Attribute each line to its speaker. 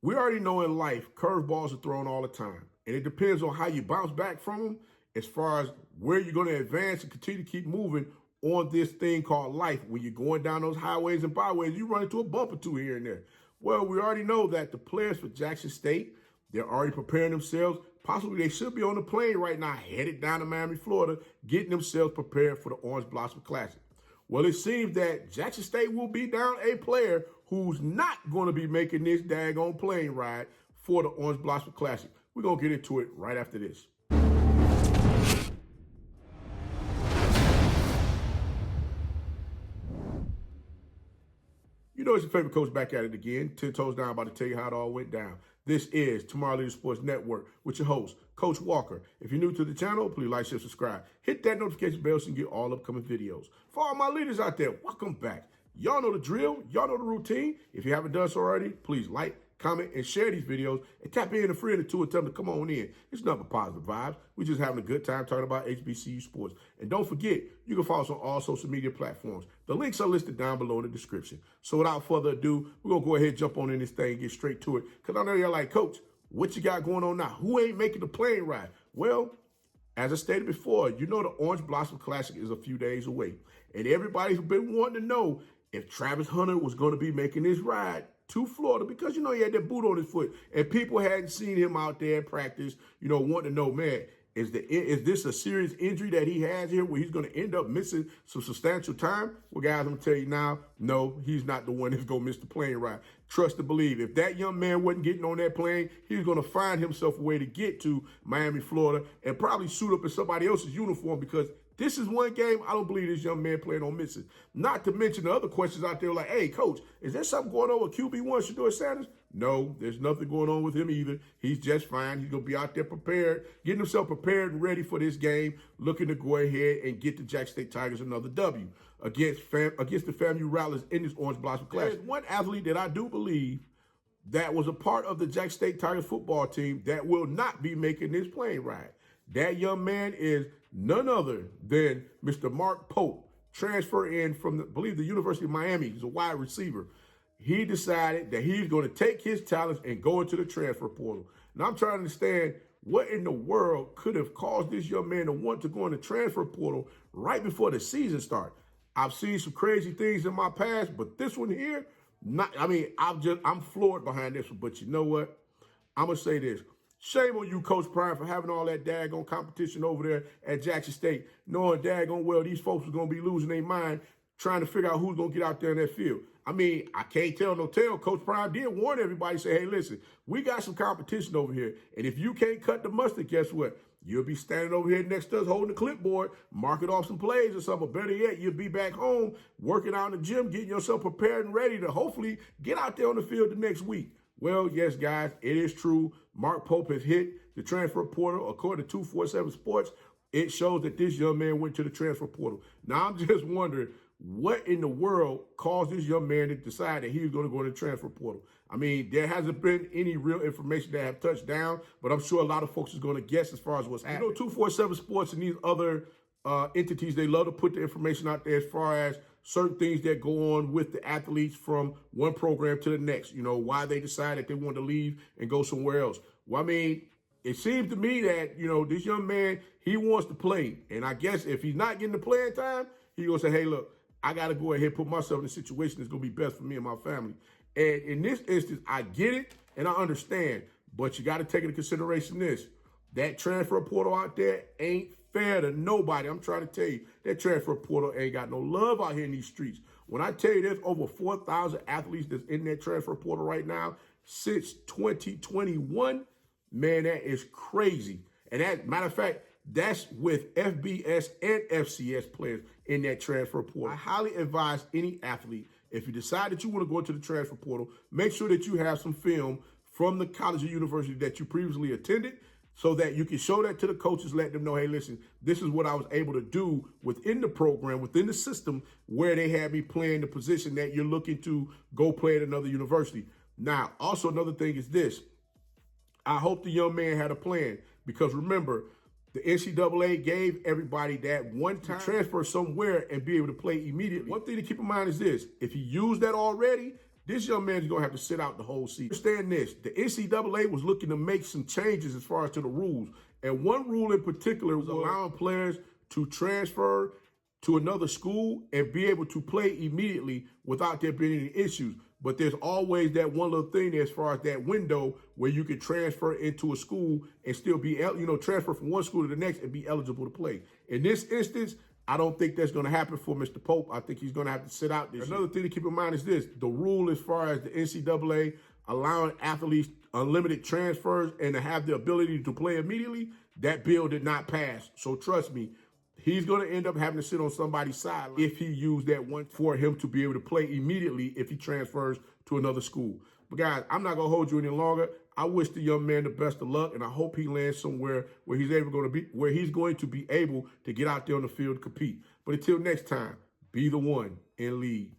Speaker 1: We already know in life, curveballs are thrown all the time. And it depends on how you bounce back from them as far as where you're going to advance and continue to keep moving on this thing called life. When you're going down those highways and byways, you run into a bump or two here and there. Well, we already know that the players for Jackson State, they're already preparing themselves. Possibly they should be on the plane right now, headed down to Miami, Florida, getting themselves prepared for the Orange Blossom Classic. Well, it seems that Jackson State will be down a player who's not going to be making this daggone plane ride for the Orange Blossom Classic. We're going to get into it right after this. You know it's your favorite coach back at it again. 10 toes down, about to tell you how it all went down. This is Tomorrow Leader Sports Network with your host, Coach Walker. If you're new to the channel, please like, share, subscribe. Hit that notification bell so you can get all upcoming videos. For all my leaders out there, welcome back. Y'all know the drill. Y'all know the routine. If you haven't done so already, please like, comment, and share these videos. And tap in a friend or two and tell them to come on in. It's nothing but positive vibes. We're just having a good time talking about HBCU sports. And don't forget, you can follow us on all social media platforms. The links are listed down below in the description. So without further ado, we're going to go ahead and jump on in this thing and get straight to it. Because I know you're like, Coach, what you got going on now? Who ain't making the plane ride? Well, as I stated before, you know the Orange Blossom Classic is a few days away. And everybody's been wanting to know if Travis Hunter was going to be making this ride to Florida, because, you know, he had that boot on his foot and people hadn't seen him out there in practice, you know, wanting to know, man, is this a serious injury that he has here where he's going to end up missing some substantial time? Well, guys, I'm going to tell you now, no, he's not the one that's going to miss the plane ride. Trust and believe. If that young man wasn't getting on that plane, he was going to find himself a way to get to Miami, Florida, and probably suit up in somebody else's uniform, because this is one game I don't believe this young man planning on missing. Not to mention the other questions out there like, hey, Coach, is there something going on with QB1 Shedeur Sanders? No, there's nothing going on with him either. He's just fine. He's going to be out there prepared, getting himself prepared and ready for this game, looking to go ahead and get the Jackson State Tigers another W against the FAMU Rattlers in this Orange Blossom Classic. There's one athlete that I do believe that was a part of the Jackson State Tigers football team that will not be making this plane ride. That young man is none other than Mr. Mark Pope, transfer in from, I believe, the University of Miami. He's a wide receiver. He decided that he's going to take his talents and go into the transfer portal. Now, I'm trying to understand what in the world could have caused this young man to want to go in the transfer portal right before the season starts. I've seen some crazy things in my past, but this one here, I'm floored behind this one. But you know what? I'm going to say this. Shame on you, Coach Prime, for having all that daggone competition over there at Jackson State, knowing daggone well these folks are going to be losing their mind trying to figure out who's going to get out there in that field. I mean, I can't tell no tale. Coach Prime did warn everybody, say, hey, listen, we got some competition over here. And if you can't cut the mustard, guess what? You'll be standing over here next to us holding the clipboard, marking off some plays or something. Better yet, you'll be back home working out in the gym, getting yourself prepared and ready to hopefully get out there on the field the next week. Well, yes, guys, it is true. Mark Pope has hit the transfer portal. According to 247 Sports, it shows that this young man went to the transfer portal. Now, I'm just wondering, what in the world caused this young man to decide that he was going to go to the transfer portal? I mean, there hasn't been any real information that have touched down, but I'm sure a lot of folks is going to guess as far as what's happening. You know, 247 Sports and these other entities, they love to put the information out there as far as certain things that go on with the athletes from one program to the next, you know, why they decided they wanted to leave and go somewhere else. Well, I mean, it seems to me that, you know, this young man, he wants to play. And I guess if he's not getting the playing time, he's going to say, hey, look, I got to go ahead and put myself in a situation that's going to be best for me and my family. And in this instance, I get it and I understand, but you got to take into consideration this. That transfer portal out there ain't fair to nobody. I'm trying to tell you, that transfer portal ain't got no love out here in these streets. When I tell you there's over 4,000 athletes that's in that transfer portal right now since 2021, man, that is crazy. And that, matter of fact, that's with FBS and FCS players in that transfer portal. I highly advise any athlete, if you decide that you want to go into the transfer portal, make sure that you have some film from the college or university that you previously attended, so that you can show that to the coaches, let them know, hey, listen, this is what I was able to do within the program, within the system, where they had me playing the position that you're looking to go play at another university. Now, also another thing is this. I hope the young man had a plan, because remember, the NCAA gave everybody that one time to transfer somewhere and be able to play immediately. One thing to keep in mind is this. If you use that already, This young man is going to have to sit out the whole season. Understand this, the NCAA was looking to make some changes as far as to the rules. And one rule in particular was allowing players to transfer to another school and be able to play immediately without there being any issues. But there's always that one little thing as far as that window where you can transfer into a school and still be, transfer from one school to the next and be eligible to play. In this instance, I don't think that's going to happen for Mr. Pope. I think he's going to have to sit out this year. Another thing to keep in mind is this, the rule as far as the NCAA allowing athletes unlimited transfers and to have the ability to play immediately, that bill did not pass. So trust me, he's going to end up having to sit on somebody's side if he used that one for him to be able to play immediately if he transfers to another school. But guys, I'm not going to hold you any longer. I wish the young man the best of luck, and I hope he lands somewhere where he's going to be able to get out there on the field and compete. But until next time, be the one and lead.